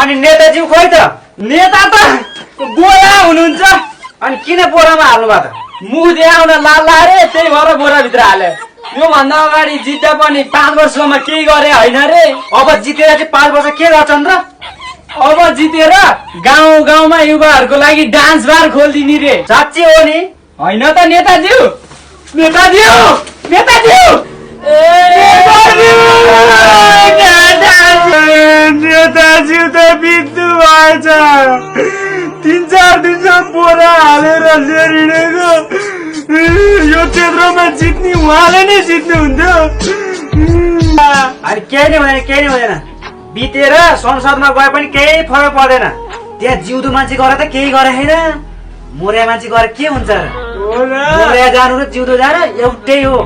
अनि नेताजी खोइ त? नेता त बोरा हुनुहुन्छ। अनि किन बोरामा हाल्नुभयो त? मुख देखाउन लाल रे, त्यही भएर बोराभित्र हाले। यो भन्दा अगाडि जित्दा पनि 5 वर्षमा केही गरे होइन रे। अब जितेर चाहिँ 5 वर्ष के गर्छन् र? अब जितेर गाउँ गाउँमा युवाहरूको लागि डान्स बार खोलिदिने रे। साँच्ची हो नि? होइन त नेताज्यू, नेताज्यू, नेताज्यू, नेताज्यू त बित्नु भएछ। 3-4 दिनसम्म बोरा हालेर हिँडेको। यो क्षेत्रमा जित्ने उहाँले नै जित्नुहुन्थ्यो। अनि केही नै हुँदैन। बितेर संसदमा गए पनि केही फरक पर्दैन। त्यहाँ जिउँदो मान्छे गरे त केही गरे छैन, मर्या मान्छे गरे के हुन्छ र? मर्या जानु र जिउँदो जानु एउटै हो।